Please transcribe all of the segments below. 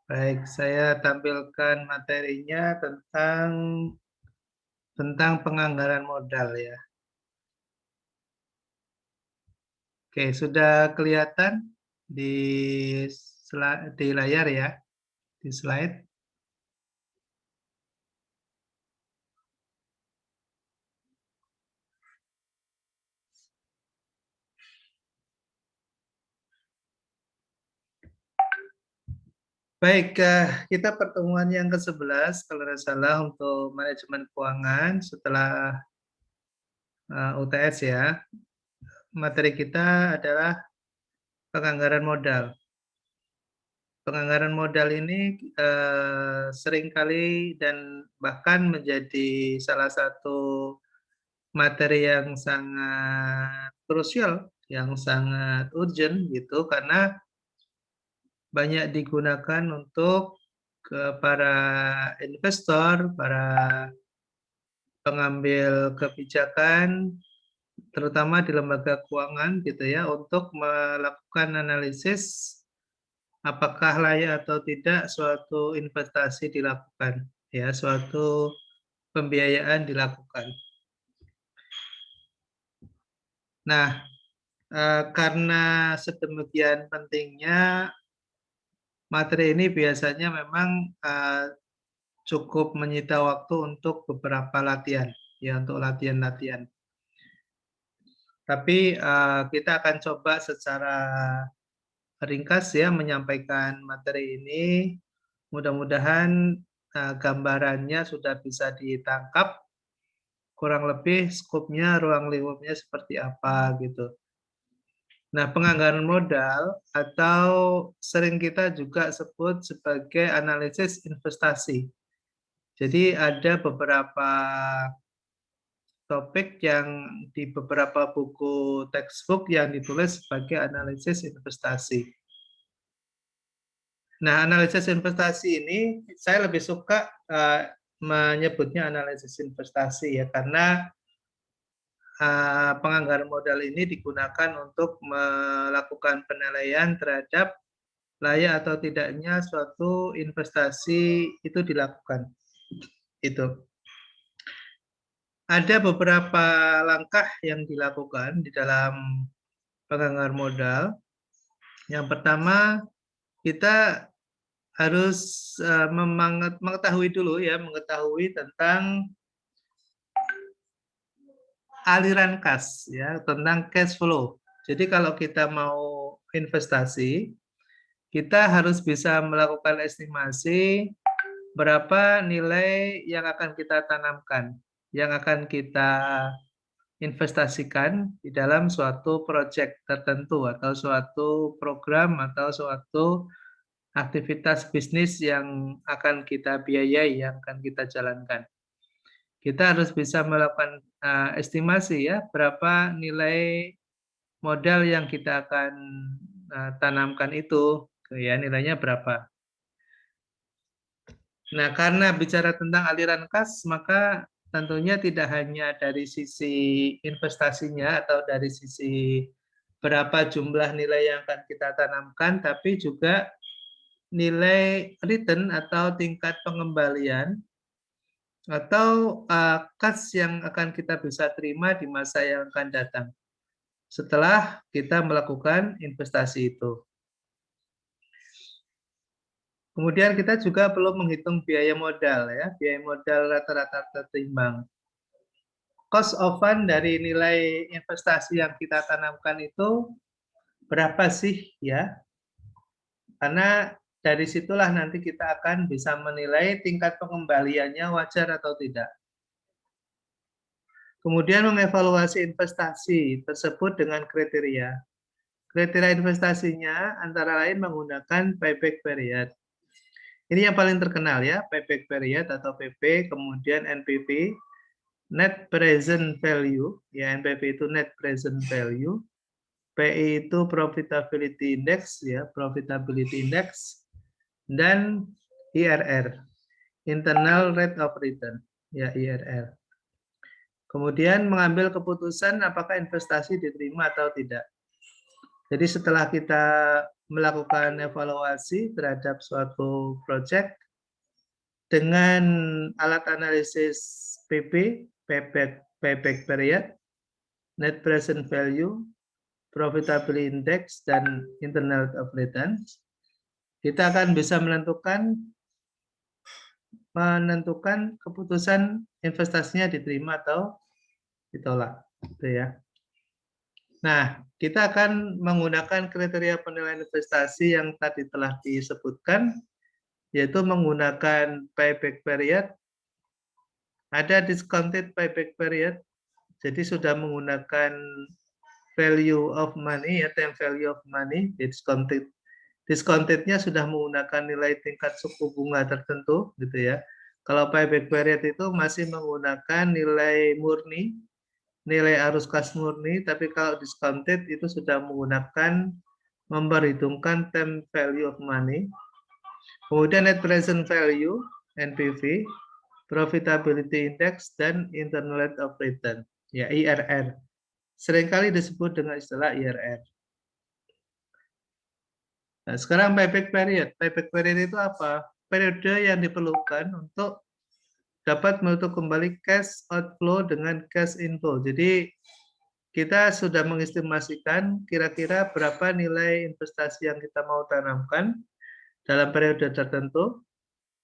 Baik, saya tampilkan materinya tentang penganggaran modal ya. Oke, sudah kelihatan di di layar ya, di slide. Baik, kita pertemuan yang ke-11 kalau tidak salah untuk manajemen keuangan setelah UTS ya. Materi kita adalah penganggaran modal. Penganggaran modal ini seringkali dan bahkan menjadi salah satu materi yang sangat krusial, yang sangat urgent gitu, karena banyak digunakan untuk para investor, para pengambil kebijakan, terutama di lembaga keuangan gitu ya, untuk melakukan analisis apakah layak atau tidak suatu investasi dilakukan, ya, suatu pembiayaan dilakukan. Nah, karena sedemikian pentingnya materi ini biasanya memang cukup menyita waktu untuk beberapa latihan, ya, untuk latihan-latihan. Tapi kita akan coba secara ringkas ya menyampaikan materi ini. Mudah-mudahan gambarannya sudah bisa ditangkap, kurang lebih skopnya, ruang lingkupnya seperti apa gitu. Nah, penganggaran modal atau sering kita juga sebut sebagai analisis investasi. Jadi ada beberapa topik yang di beberapa buku textbook yang ditulis sebagai analisis investasi. Nah, analisis investasi ini saya lebih suka menyebutnya analisis investasi ya, karena penganggaran modal ini digunakan untuk melakukan penilaian terhadap layak atau tidaknya suatu investasi itu dilakukan. Itu. Ada beberapa langkah yang dilakukan di dalam penganggaran modal. Yang pertama, kita harus mengetahui dulu ya, mengetahui tentang aliran kas ya, tentang cash flow. Jadi kalau kita mau investasi, kita harus bisa melakukan estimasi berapa nilai yang akan kita tanamkan, yang akan kita investasikan di dalam suatu proyek tertentu atau suatu program atau suatu aktivitas bisnis yang akan kita biayai, yang akan kita jalankan. Kita harus bisa melakukan estimasi ya, berapa nilai modal yang kita akan tanamkan itu, ya nilainya berapa. Nah, karena bicara tentang aliran kas, maka tentunya tidak hanya dari sisi investasinya atau dari sisi berapa jumlah nilai yang akan kita tanamkan, tapi juga nilai return atau tingkat pengembalian atau kas yang akan kita bisa terima di masa yang akan datang setelah kita melakukan investasi itu. Kemudian kita juga perlu menghitung biaya modal ya, biaya modal rata-rata tertimbang. Cost of fund dari nilai investasi yang kita tanamkan itu berapa sih ya? Karena dari situlah nanti kita akan bisa menilai tingkat pengembaliannya wajar atau tidak. Kemudian mengevaluasi investasi tersebut dengan kriteria. Kriteria investasinya antara lain menggunakan payback period. Ini yang paling terkenal ya, payback period atau PP, kemudian NPV, net present value, ya NPV itu net present value, PI itu profitability index, ya profitability index, dan IRR, internal rate of return, ya IRR. Kemudian mengambil keputusan apakah investasi diterima atau tidak. Jadi setelah kita melakukan evaluasi terhadap suatu proyek dengan alat analisis PP, payback period, net present value, profitability index, dan internal rate of return, kita akan bisa menentukan keputusan investasinya diterima atau ditolak, gitu ya. Nah, kita akan menggunakan kriteria penilaian investasi yang tadi telah disebutkan, yaitu menggunakan payback period, ada discounted payback period, jadi sudah menggunakan value of money, ya, time value of money, discounted. Discounted-nya sudah menggunakan nilai tingkat suku bunga tertentu, gitu ya. Kalau payback period itu masih menggunakan nilai murni, nilai arus kas murni, tapi kalau discounted itu sudah menggunakan memperhitungkan time value of money. Kemudian net present value, NPV, profitability index, dan internal rate of return, ya, IRR. Seringkali disebut dengan istilah IRR. Nah, sekarang payback period. Payback period itu apa? Periode yang diperlukan untuk dapat menutup kembali cash outflow dengan cash inflow. Jadi kita sudah mengestimasikan kira-kira berapa nilai investasi yang kita mau tanamkan dalam periode tertentu.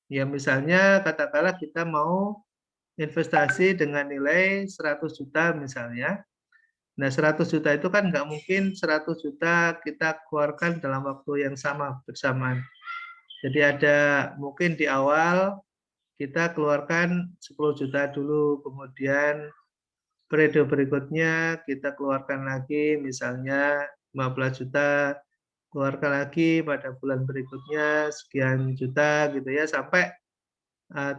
Ya misalnya katakanlah kita mau investasi dengan nilai 100 juta misalnya. Nah 100 juta itu kan nggak mungkin 100 juta kita keluarkan dalam waktu yang sama bersamaan. Jadi ada mungkin di awal kita keluarkan 10 juta dulu, kemudian periode berikutnya kita keluarkan lagi misalnya 15 juta, keluarkan lagi pada bulan berikutnya sekian juta gitu ya, sampai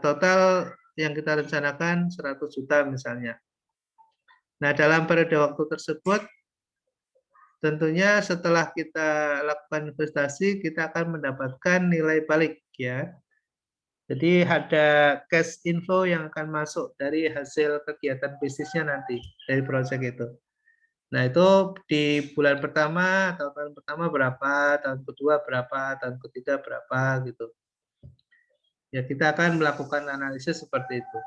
total yang kita rencanakan 100 juta misalnya. Nah, dalam periode waktu tersebut tentunya setelah kita lakukan investasi kita akan mendapatkan nilai balik, ya. Jadi ada cash inflow yang akan masuk dari hasil kegiatan bisnisnya nanti dari proyek itu. Nah itu di bulan pertama atau tahun pertama berapa, tahun kedua berapa, tahun ketiga berapa gitu. Ya kita akan melakukan analisis seperti itu.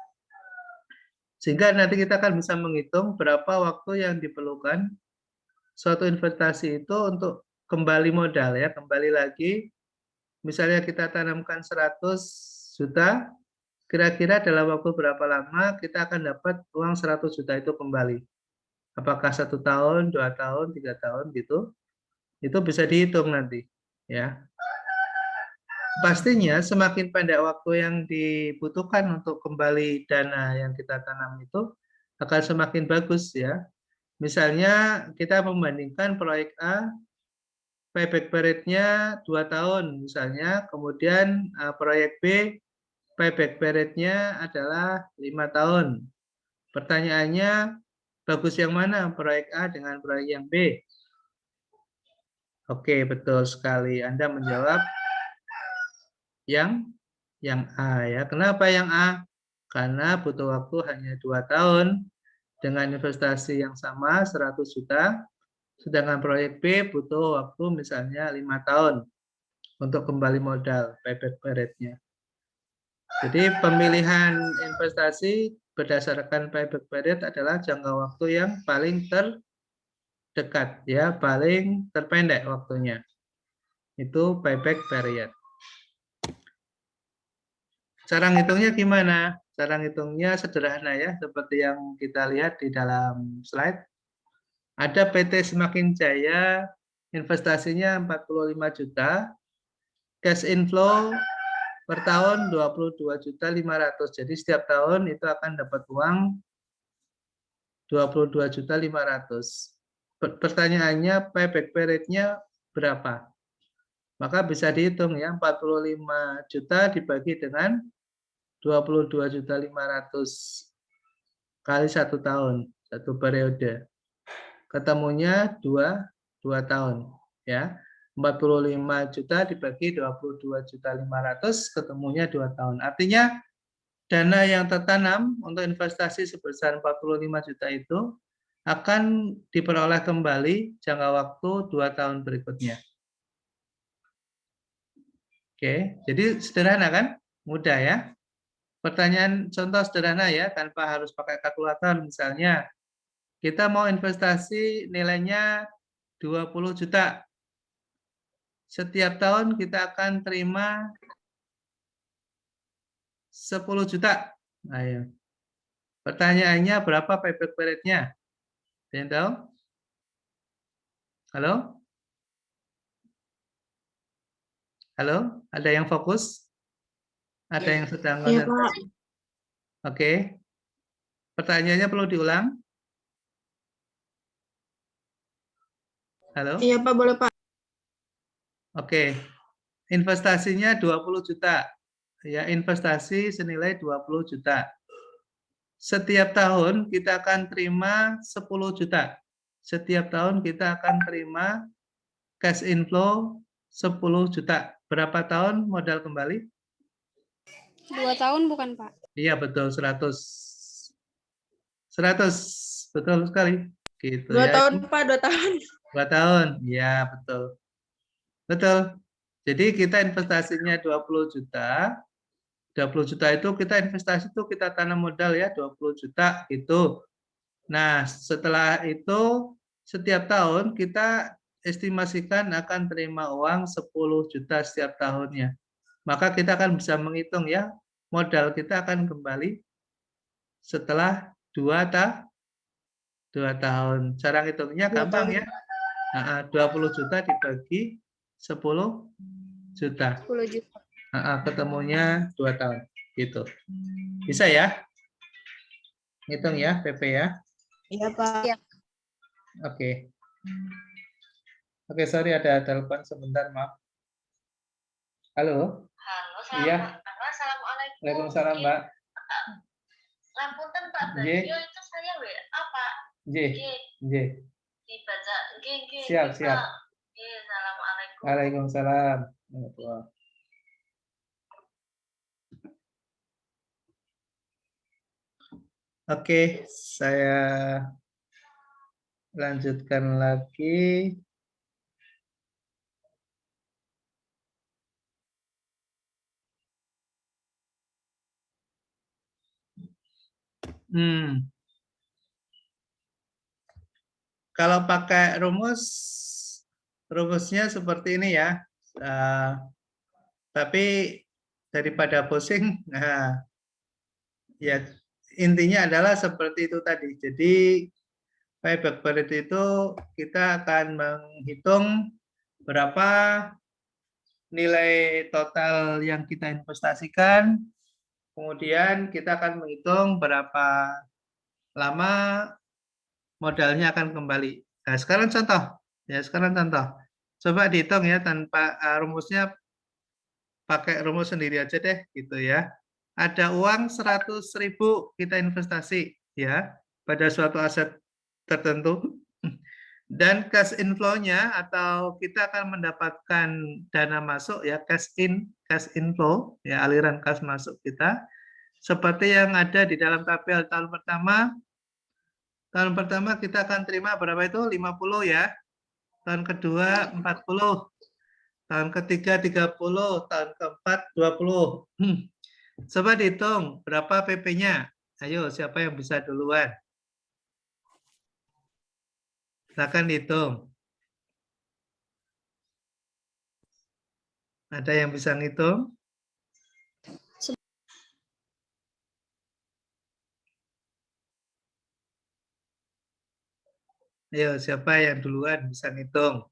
Sehingga nanti kita akan bisa menghitung berapa waktu yang diperlukan suatu investasi itu untuk kembali modal, ya, kembali lagi. Misalnya kita tanamkan 100 juta, kira-kira dalam waktu berapa lama kita akan dapat uang 100 juta itu kembali. Apakah 1 tahun, 2 tahun, 3 tahun gitu. Itu bisa dihitung nanti, ya. Pastinya semakin pendek waktu yang dibutuhkan untuk kembali dana yang kita tanam itu akan semakin bagus, ya. Misalnya kita membandingkan proyek A, payback period-nya 2 tahun misalnya, kemudian proyek B payback period-nya adalah 5 tahun. Pertanyaannya, bagus yang mana, proyek A dengan proyek yang B? Oke, betul sekali. Anda menjawab yang A, ya. Kenapa yang A? Karena butuh waktu hanya 2 tahun dengan investasi yang sama 100 juta, sedangkan proyek B butuh waktu misalnya 5 tahun untuk kembali modal payback period-nya. Jadi pemilihan investasi berdasarkan payback period adalah jangka waktu yang paling terdekat, ya, paling terpendek waktunya. Itu payback period. Cara ngitungnya gimana? Cara ngitungnya sederhana, ya, seperti yang kita lihat di dalam slide. Ada PT Semakin Jaya, investasinya 45 juta, cash inflow per tahun 22.500.000. Jadi setiap tahun itu akan dapat uang 22.500.000. Pertanyaannya payback period-nya berapa? Maka bisa dihitung, ya, 45 juta dibagi dengan 22.500.000 kali 1 tahun, 1 periode. Ketemunya 2 tahun, ya. 45 juta dibagi 22.500.000 ketemunya 2 tahun. Artinya dana yang tertanam untuk investasi sebesar 45 juta itu akan diperoleh kembali jangka waktu 2 tahun berikutnya. Oke, jadi sederhana kan? Mudah ya. Pertanyaan contoh sederhana ya, tanpa harus pakai kalkulator. Misalnya, kita mau investasi nilainya 20 juta. Setiap tahun kita akan terima 10 juta. Ayo. Pertanyaannya berapa payback period-nya? Ada yang tahu? Halo? Halo? Ada yang fokus? Ada yang sedang Iya, Pak. konsentrasi? Oke. Pertanyaannya perlu diulang? Halo? Iya, Pak, boleh, Pak. Oke. Investasinya 20 juta. Ya, investasi senilai 20 juta. Setiap tahun kita akan terima 10 juta. Setiap tahun kita akan terima cash inflow 10 juta. Berapa tahun modal kembali? 2 tahun bukan, Pak? Iya, betul, 100. 100, betul sekali. Gitu 2 ya. tahun, Pak, 2 tahun. 2 tahun, ya betul. Betul. Jadi kita investasinya 20 juta. 20 juta itu kita investasi itu kita tanam modal ya, 20 juta gitu. Nah, setelah itu setiap tahun kita estimasikan akan terima uang 10 juta setiap tahunnya. Maka kita akan bisa menghitung ya, modal kita akan kembali setelah 2 tahun. Cara ngitungnya 2 gampang tahun. ya. 20 juta dibagi 10 juta. 10 juta. Ketemunya 2 tahun. Gitu. Bisa ya? Ngitung ya, PP ya. Iya, Pak. Iya. Oke. Oke, sorry ada telepon sebentar, maaf. Halo? Halo, Iya. Assalamualaikum. Waalaikumsalam, Mbak. Lampunten Pak J. Bagio itu saya WA Pak. J. J. Dibaca G. Siap, Pak. siap. Assalamualaikum. Waalaikumsalam. Oke, saya lanjutkan lagi. Kalau pakai rumusnya seperti ini ya. Tapi daripada pusing, ya intinya adalah seperti itu tadi. Jadi payback period itu kita akan menghitung berapa nilai total yang kita investasikan, kemudian kita akan menghitung berapa lama modalnya akan kembali. Nah, sekarang contoh. Ya, sekarang contoh. Coba dihitung ya tanpa rumusnya, pakai rumus sendiri aja deh gitu ya. Ada uang 100.000 kita investasi ya pada suatu aset tertentu. Dan cash inflow-nya atau kita akan mendapatkan dana masuk ya, cash inflow ya, aliran cash masuk kita seperti yang ada di dalam tabel tahun pertama. Tahun pertama kita akan terima berapa itu? 50 ya. Tahun kedua 40. Tahun ketiga 30, tahun keempat 20. Coba dihitung berapa PP-nya. Ayo, siapa yang bisa duluan? Silakan dihitung. Ada yang bisa ngitung? Ayo, siapa yang duluan bisa ngitung?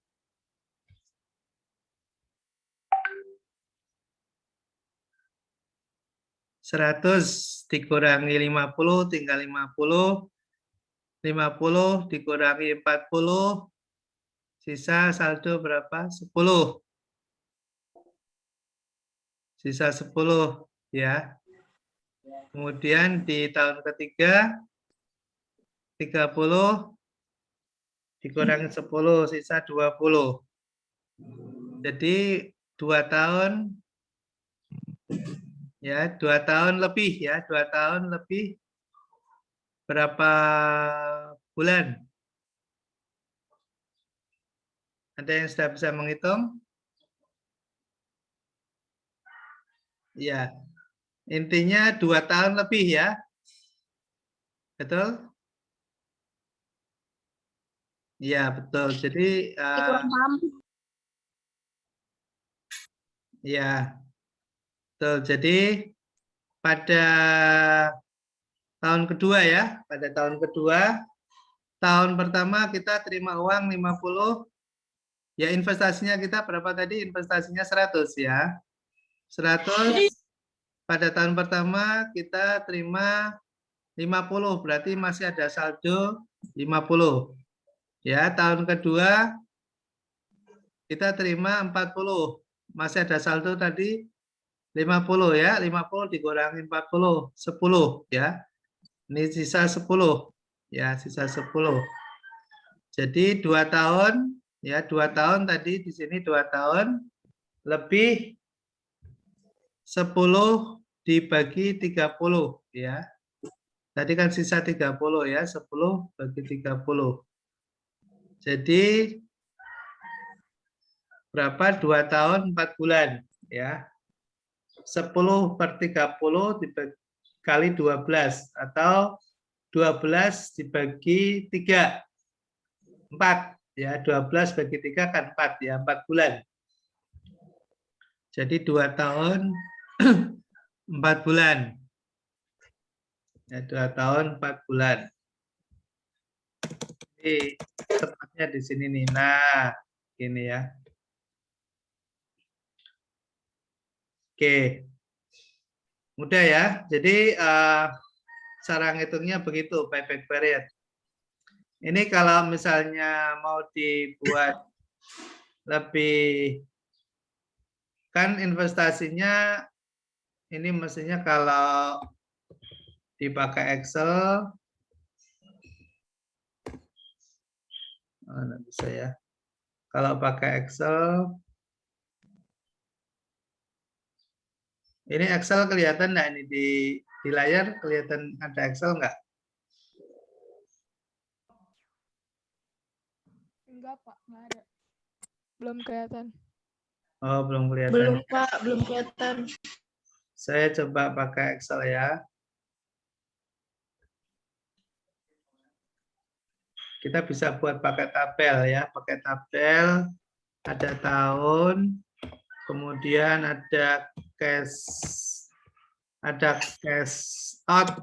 Seratus dikurangi 50 tinggal 50. 50 dikurangi 40. Sisa saldo berapa? 10. Sisa 10 ya. Kemudian di tahun ketiga 30 dikurangi 10 sisa 20. Jadi 2 tahun ya, 2 tahun lebih ya, 2 tahun lebih berapa bulan? Ada yang sudah bisa menghitung? Ya, intinya 2 tahun lebih ya. Betul? Iya, betul. Jadi, Kurang paham. ya, betul. Jadi, pada tahun kedua ya, pada tahun kedua, tahun pertama kita terima uang 50, ya investasinya kita berapa tadi? Investasinya 100 ya. 100, pada tahun pertama kita terima 50, berarti masih ada saldo 50. Ya, tahun kedua kita terima 40, masih ada saldo tadi 50 ya, 50 dikurangi 40, 10 ya. Ini sisa 10 ya, sisa 10. Jadi 2 tahun ya, 2 tahun tadi di sini 2 tahun lebih 10 dibagi 30 ya. Tadi kan sisa 30 ya, 10 bagi 30. Jadi berapa? 2 tahun 4 bulan ya. 10 per 30 dikali 12 atau 12 dibagi 3, 4 ya. 12 bagi 3 kan 4 ya, 4 bulan. Jadi 2 tahun 4 bulan. Ya, 2 tahun 4 bulan. Jadi tepatnya di sini nih. Nah, ini ya. Oke. Mudah ya. Jadi cara ngitungnya begitu, payback period. Ini kalau misalnya mau dibuat lebih, kan investasinya ini mestinya kalau dipakai Excel, nggak bisa ya. Kalau pakai Excel, ini Excel kelihatan nggak ini di layar, kelihatan ada Excel nggak? Enggak, Pak. Nggak ada. Belum kelihatan. Oh, belum kelihatan. Belum, Pak. Belum kelihatan. Saya coba pakai Excel ya. Kita bisa buat pakai tabel ya, pakai tabel, ada tahun, kemudian ada cash out.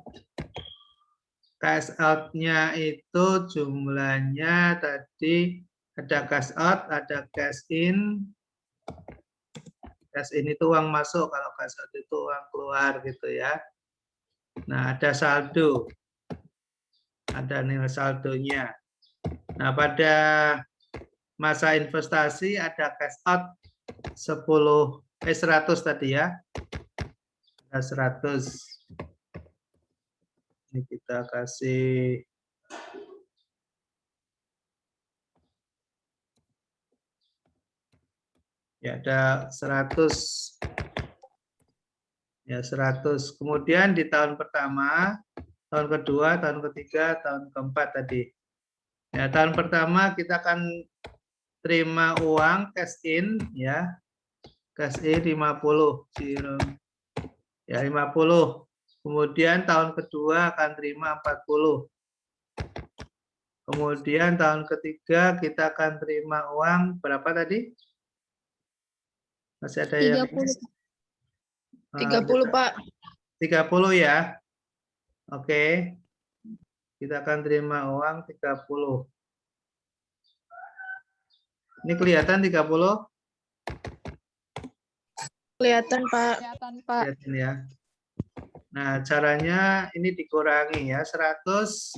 Cash out-nya itu jumlahnya tadi ada cash out, ada cash in. Cash in itu uang masuk, kalau cash out itu uang keluar gitu ya. Nah, ada saldo. Ada nilai saldonya. Nah, pada masa investasi ada cash out 100 tadi ya. Ada 100. Ini kita kasih ya, ada 100. Ya, 100. Kemudian di tahun pertama, tahun kedua, tahun ketiga, tahun keempat tadi. Ya, tahun pertama kita akan terima uang cash in ya. Cash in 50. Ya, 50. Kemudian tahun kedua akan terima 40. Kemudian tahun ketiga kita akan terima uang berapa tadi? Masih ada yang 30. 30, Pak. 30 ya. Oke. Kita akan terima uang 30. Ini kelihatan 30? Kelihatan, Pak. Kelihatan, Pak. Kelihatan ya. Nah, caranya ini dikurangi ya, 100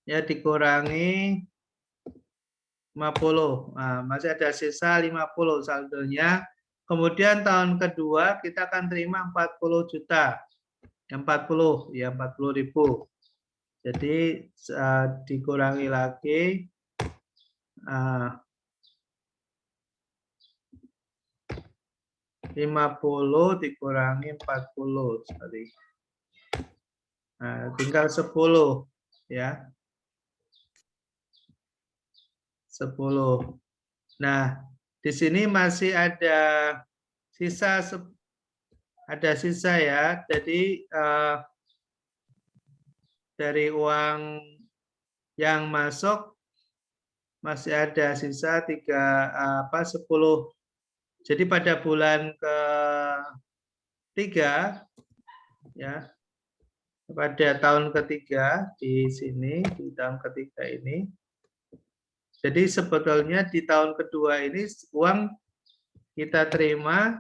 ya dikurangi 50. Nah, masih ada sisa 50 saldonya. Kemudian tahun kedua kita akan terima 40 juta. 40 ya, 40.000. Jadi dikurangi lagi 50 dikurangi 40 sorry. Nah, tinggal 10 ya. 10. Nah, di sini masih ada sisa ya. Jadi dari uang yang masuk masih ada sisa 10. Jadi pada bulan ketiga ya, pada tahun ketiga di sini, di tahun ketiga ini. Jadi sebetulnya di tahun kedua ini uang kita terima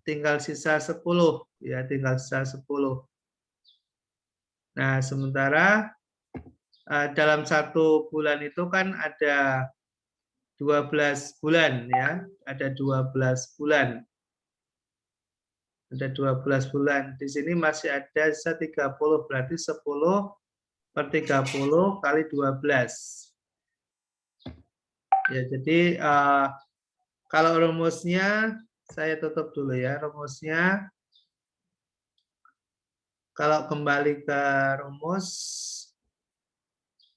tinggal sisa 10 ya, tinggal sisa 10. Nah, sementara dalam satu bulan itu kan ada 12 bulan ya, ada 12 bulan. Ada 12 bulan. Di sini masih ada sisa 30, berarti 10/30 kali 12. Ya, jadi kalau rumusnya saya tutup dulu ya, rumusnya kalau kembali ke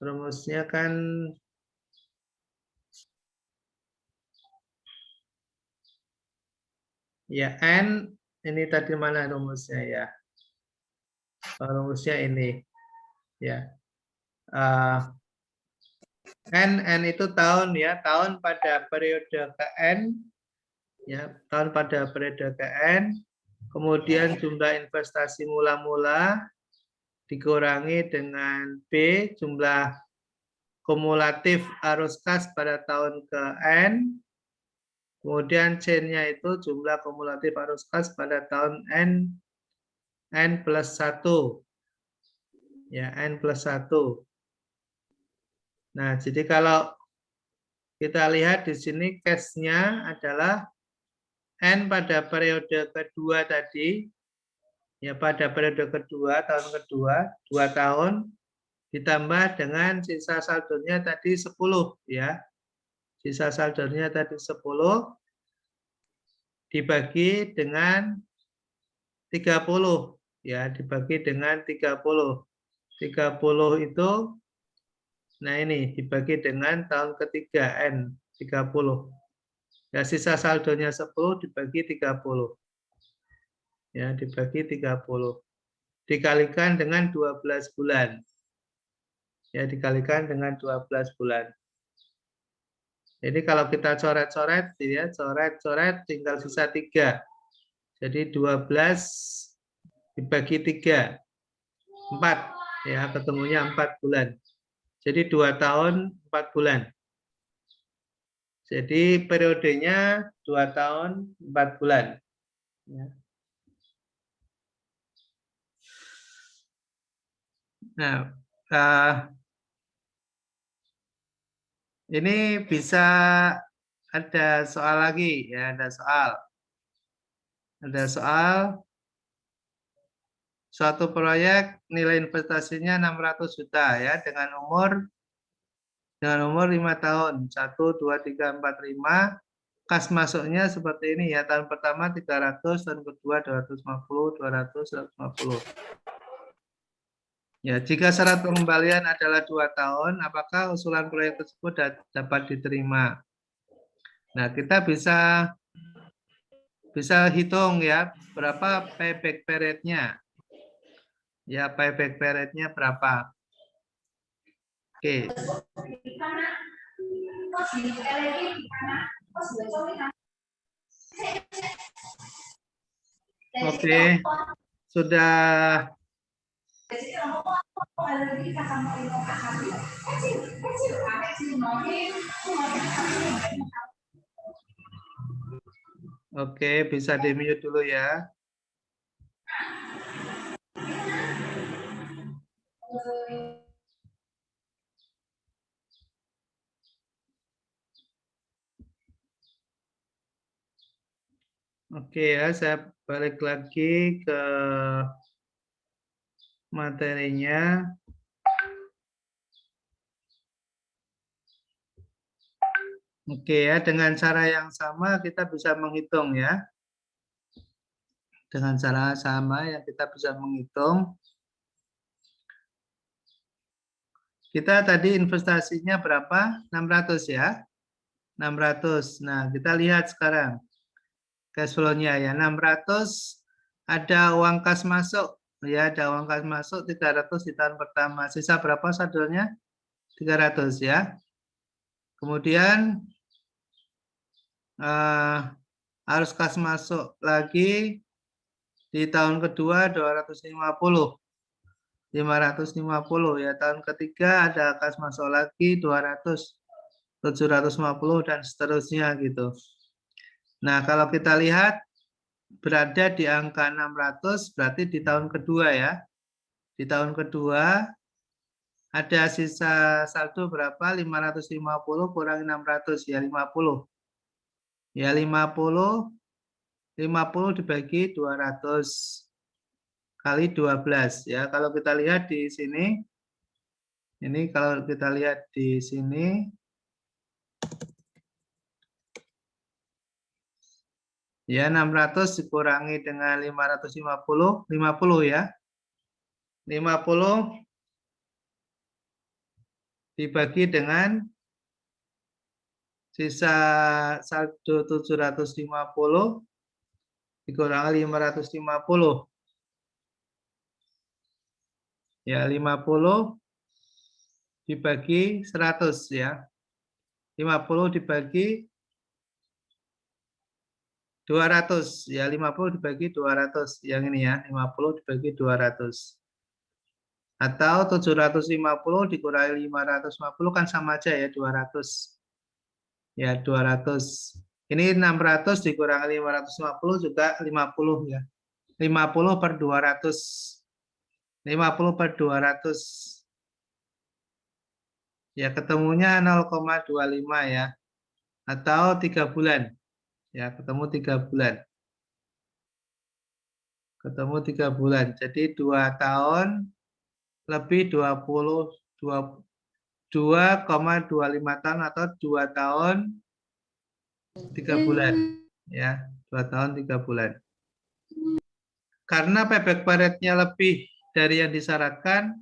rumusnya kan ya N, ini tadi mana rumusnya ya? Rumusnya ini ya. N itu tahun ya, tahun pada periode ke-N ya, tahun pada periode ke-N, kemudian jumlah investasi mula-mula dikurangi dengan B, jumlah kumulatif arus kas pada tahun ke-N, kemudian C-nya itu jumlah kumulatif arus kas pada tahun N plus 1. Ya, N plus 1. Nah, jadi kalau kita lihat di sini case-nya adalah N pada periode kedua tadi, ya pada periode kedua, tahun kedua, 2 tahun, ditambah dengan sisa saldonya tadi 10, ya. Sisa saldonya tadi 10, dibagi dengan 30, ya, dibagi dengan 30. 30 itu, nah ini, dibagi dengan tahun ketiga, N, 30. Ya, sisa saldonya 10 dibagi 30. Ya, dibagi 30. Dikalikan dengan 12 bulan. Ya, dikalikan dengan 12 bulan. Jadi kalau kita coret-coret, ya, coret-coret tinggal sisa 3. Jadi 12 dibagi 3. 4. Ya, ketemunya 4 bulan. Jadi 2 tahun 4 bulan. Jadi periodenya 2 tahun 4 bulan. Ya. Nah, ini bisa ada soal lagi, ya, ada soal. Ada soal, suatu proyek nilai investasinya 600 juta ya dengan umur 5 tahun. 1, 2, 3, 4, 5. Kas masuknya seperti ini ya. Tahun pertama 300, tahun kedua 250, 200, 150. Ya, jika syarat pengembalian adalah 2 tahun, apakah usulan proyek tersebut dapat diterima? Nah, kita bisa hitung ya, berapa payback period-nya. Ya, payback period-nya berapa. Oke. Oke. Sudah Oke, bisa di-mute dulu ya. Oke ya, saya balik lagi ke materinya. Oke ya, dengan cara yang sama kita bisa menghitung ya. Dengan cara sama yang kita bisa menghitung. Kita tadi investasinya berapa? 600 ya. 600. Nah, kita lihat sekarang cash flow-nya ya. 600 ada uang kas masuk. Ya, ada uang kas masuk 300 di tahun pertama. Sisa berapa saldonya? 300 ya. Kemudian harus kas masuk lagi di tahun kedua 250. 550 ya. Tahun ketiga ada kas masuk lagi 200, 750 dan seterusnya gitu. Nah, kalau kita lihat berada di angka 600 berarti di tahun kedua ya. Di tahun kedua ada sisa saldo berapa? 550 kurang 600 ya 50. Ya 50 dibagi 200 kali 12 ya. Kalau kita lihat di sini ini kalau kita lihat di sini ya 600 dikurangi dengan 550, 50 ya. 50 dibagi dengan sisa saldo 750 dikurangi 550. Ya 50 dibagi 100 ya. 50 dibagi 200 ya, 50 dibagi 200 yang ini ya, 50 dibagi 200 atau 750 dikurangi 550 kan sama aja ya 200 ya 200 ini 600 dikurangi 550 juga 50 ya 50 per 200 50 per 200 ya ketemunya 0,25 ya atau 3 bulan. Ya, ketemu 3 bulan. Ketemu 3 bulan. Jadi 2 tahun lebih 2,25 tahun atau 2 tahun 3 bulan. Ya, 2 tahun 3 bulan. Karena payback period-nya lebih dari yang disyaratkan,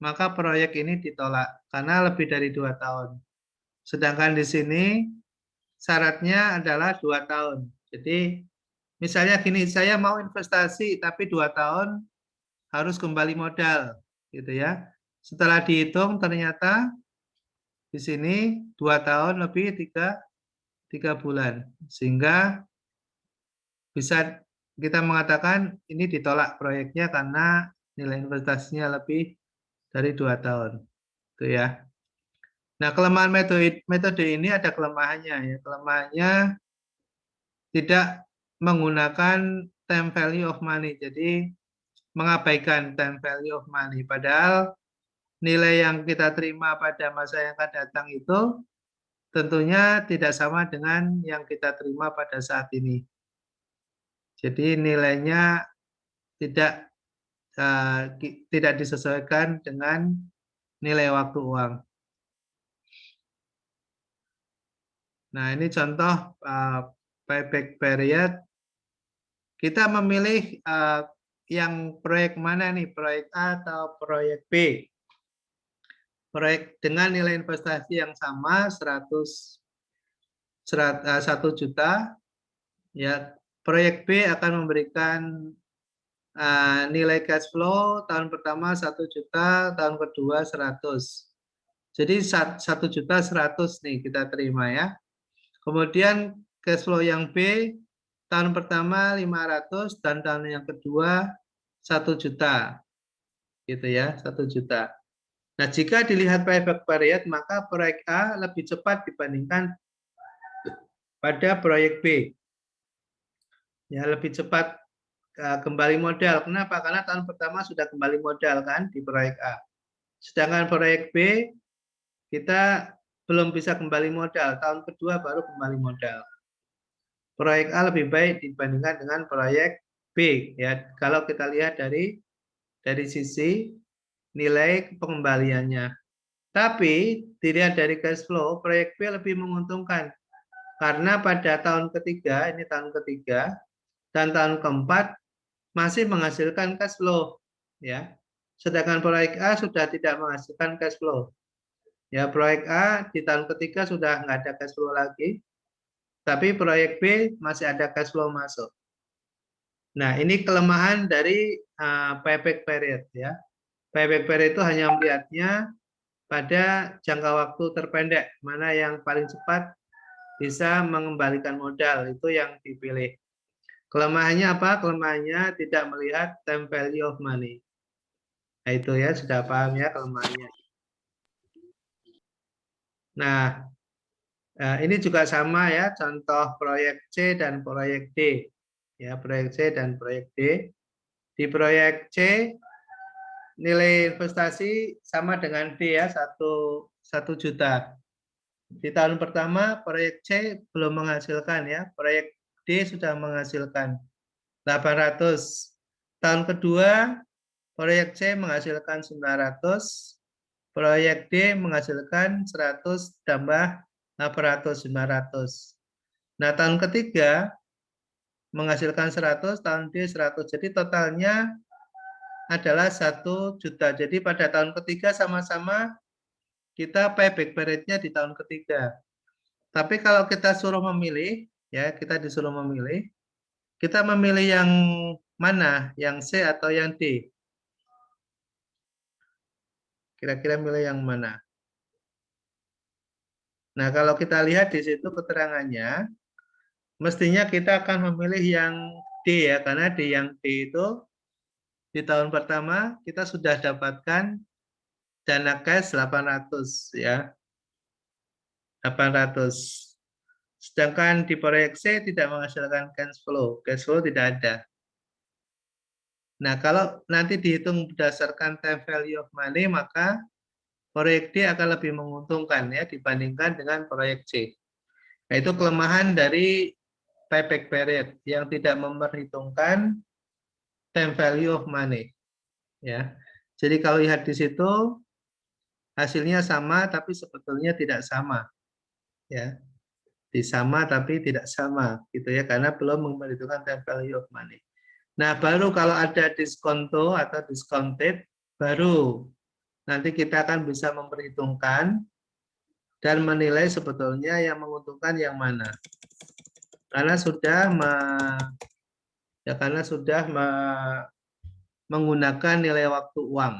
maka proyek ini ditolak karena lebih dari 2 tahun. Sedangkan di sini syaratnya adalah 2 tahun. Jadi misalnya gini, saya mau investasi tapi 2 tahun harus kembali modal, gitu ya. Setelah dihitung ternyata di sini 2 tahun lebih 3 bulan. Sehingga bisa kita mengatakan ini ditolak proyeknya karena nilai investasinya lebih dari 2 tahun. Itu ya. Nah, kelemahan metode ini ada kelemahannya ya. Kelemahannya tidak menggunakan time value of money. Jadi mengabaikan time value of money. Padahal nilai yang kita terima pada masa yang akan datang itu tentunya tidak sama dengan yang kita terima pada saat ini. Jadi nilainya tidak disesuaikan dengan nilai waktu uang. Nah, ini contoh payback period. Kita memilih yang proyek mana nih, proyek A atau proyek B. Proyek dengan nilai investasi yang sama 1 juta, ya proyek B akan memberikan nilai cash flow tahun pertama 1 juta, tahun kedua 100. Jadi 1.100.000 nih kita terima ya. Kemudian cash flow yang B tahun pertama 500 dan tahun yang kedua 1 juta. Gitu ya, 1 juta. Nah, jika dilihat payback period, maka proyek A lebih cepat dibandingkan pada proyek B. Ya, lebih cepat kembali modal. Kenapa? Karena tahun pertama sudah kembali modal kan di proyek A. Sedangkan proyek B kita belum bisa kembali modal, tahun kedua baru kembali modal. Proyek A lebih baik dibandingkan dengan proyek B ya. Kalau kita lihat dari sisi nilai pengembaliannya. Tapi dilihat dari cash flow, proyek B lebih menguntungkan karena pada tahun ketiga, ini tahun ketiga dan tahun keempat masih menghasilkan cash flow ya. Sedangkan proyek A sudah tidak menghasilkan cash flow. Ya, proyek A di tahun ketiga sudah nggak ada cash flow lagi, tapi proyek B masih ada cash flow masuk. Nah, ini kelemahan dari payback period ya. Payback period itu hanya melihatnya pada jangka waktu terpendek, mana yang paling cepat bisa mengembalikan modal, itu yang dipilih. Kelemahannya apa? Kelemahannya tidak melihat time value of money. Nah, itu ya, sudah paham ya kelemahannya. Nah, ini juga sama ya, contoh proyek C dan proyek D. Ya, proyek C dan proyek D. Di proyek C, nilai investasi sama dengan D ya, 1 juta. Di tahun pertama, proyek C belum menghasilkan ya, proyek D sudah menghasilkan 800. Tahun kedua, proyek C menghasilkan 900, proyek D menghasilkan 100 tambah 800, 900. Nah, tahun ketiga menghasilkan 100, tahun D 100. Jadi totalnya adalah 1 juta. Jadi pada tahun ketiga sama-sama kita payback period-nya di tahun ketiga. Tapi kalau kita suruh memilih, ya kita disuruh memilih, kita memilih yang mana? Yang C atau yang D? Kira-kira milih yang mana? Nah, kalau kita lihat di situ keterangannya, mestinya kita akan memilih yang D ya, karena di yang D itu di tahun pertama kita sudah dapatkan dana cash 800 ya. 800. Sedangkan di proyek C tidak menghasilkan cash flow tidak ada. Nah, kalau nanti dihitung berdasarkan time value of money, maka proyek D akan lebih menguntungkan ya dibandingkan dengan proyek C. Nah, itu kelemahan dari payback period yang tidak memperhitungkan time value of money. Ya. Jadi kalau lihat di situ hasilnya sama tapi sebetulnya tidak sama. Ya. Sama tapi tidak sama gitu ya karena belum memperhitungkan time value of money. Nah, baru kalau ada diskonto atau discounted baru nanti kita akan bisa memperhitungkan dan menilai sebetulnya yang menguntungkan yang mana. Karena sudah menggunakan nilai waktu uang.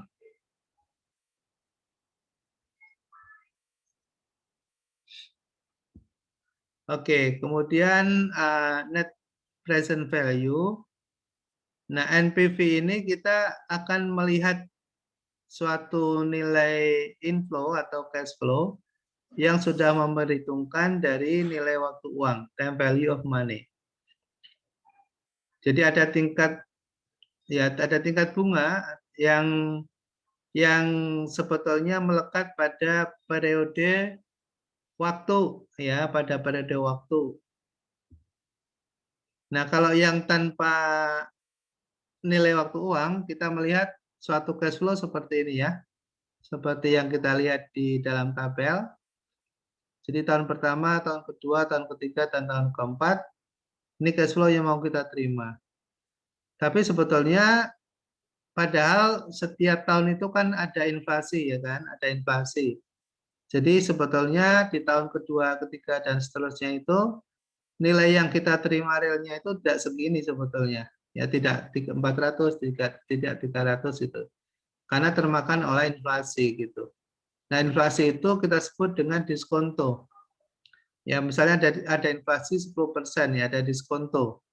Oke, kemudian net present value. Nah, NPV ini kita akan melihat suatu nilai inflow atau cash flow yang sudah memperhitungkan dari nilai waktu uang, time value of money. Jadi ada tingkat bunga yang sebetulnya melekat pada periode waktu ya, pada periode waktu. Nah, kalau yang tanpa nilai waktu uang, kita melihat suatu cash flow seperti ini ya. Seperti yang kita lihat di dalam tabel. Jadi tahun pertama, tahun kedua, tahun ketiga, dan tahun keempat, ini cash flow yang mau kita terima. Tapi sebetulnya padahal setiap tahun itu kan ada inflasi ya kan, ada inflasi. Jadi sebetulnya di tahun kedua, ketiga, dan seterusnya itu nilai yang kita terima realnya itu tidak segini sebetulnya. Ya tidak 400, tidak 300 itu. Karena termakan oleh inflasi gitu. Nah, inflasi itu kita sebut dengan diskonto. Ya, misalnya ada inflasi 10% ya, ada diskonto.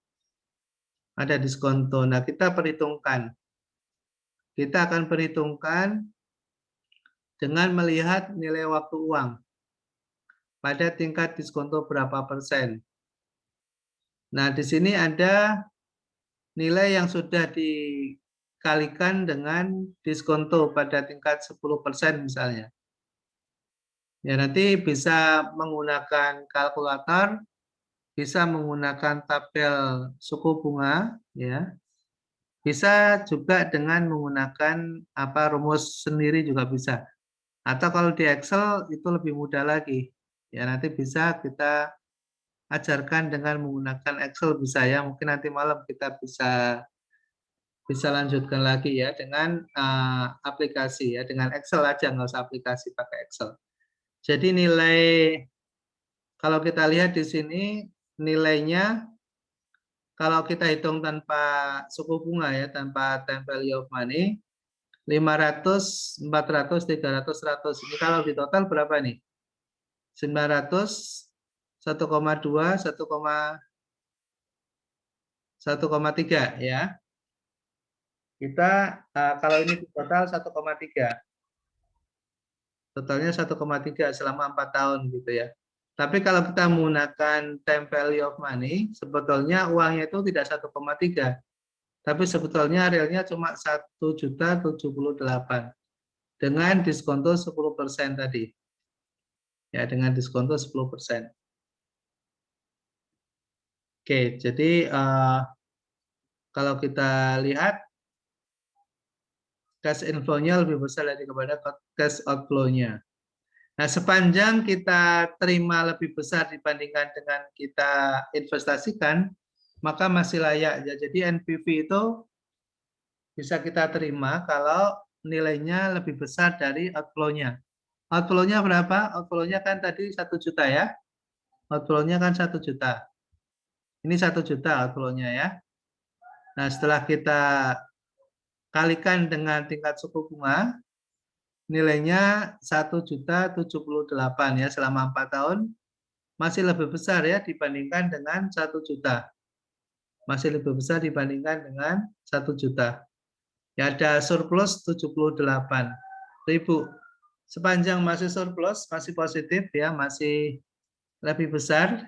Ada diskonto. Nah, kita perhitungkan. Kita akan perhitungkan dengan melihat nilai waktu uang pada tingkat diskonto berapa persen. Nah, di sini ada nilai yang sudah dikalikan dengan diskonto pada tingkat 10% misalnya. Ya, nanti bisa menggunakan kalkulator, bisa menggunakan tabel suku bunga, ya. Bisa juga dengan menggunakan rumus sendiri juga bisa. Atau kalau di Excel itu lebih mudah lagi. Ya, nanti bisa kita ajarkan dengan menggunakan Excel bisa ya. Mungkin nanti malam kita bisa lanjutkan lagi ya dengan aplikasi ya, dengan Excel aja, nggak usah aplikasi pakai Excel. Jadi nilai, kalau kita lihat di sini, nilainya kalau kita hitung tanpa suku bunga ya, tanpa time value of money, 500, 400, 300, 100. Ini kalau di total berapa nih? 900, 1,2, 1,3 ya. Kita kalau ini di total 1,3. Totalnya 1,3 selama 4 tahun gitu ya. Tapi kalau kita menggunakan time value of money, sebetulnya uangnya itu tidak 1,3. Tapi sebetulnya realnya cuma 1.078 dengan diskonto 10% tadi. Ya, dengan diskonto 10%. Oke, jadi kalau kita lihat cash inflow-nya lebih besar daripada cash outflow-nya. Nah, sepanjang kita terima lebih besar dibandingkan dengan kita investasikan, maka masih layak. Ya, jadi NPV itu bisa kita terima kalau nilainya lebih besar dari outflow-nya. Outflow-nya berapa? Outflow-nya kan tadi 1 juta ya. Outflow-nya kan 1 juta. Ini 1 juta outflow-nya ya. Nah, setelah kita kalikan dengan tingkat suku bunga, nilainya 1.078 ya selama 4 tahun, masih lebih besar ya dibandingkan dengan 1 juta. Masih lebih besar dibandingkan dengan 1 juta. Ya, ada surplus 78.000. Sepanjang masih surplus, masih positif ya, masih lebih besar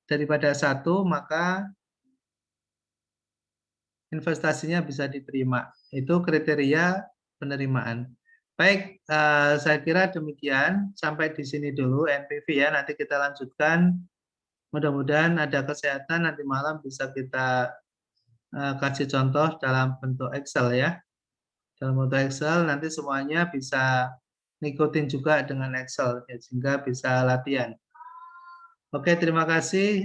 daripada 1, maka investasinya bisa diterima. Itu kriteria penerimaan. Baik, saya kira demikian. Sampai di sini dulu NPV ya. Nanti kita lanjutkan. Mudah-mudahan ada kesehatan. Nanti malam bisa kita kasih contoh dalam bentuk Excel ya. Dalam bentuk Excel nanti semuanya bisa ngikutin juga dengan Excel ya, sehingga bisa latihan. Oke, terima kasih.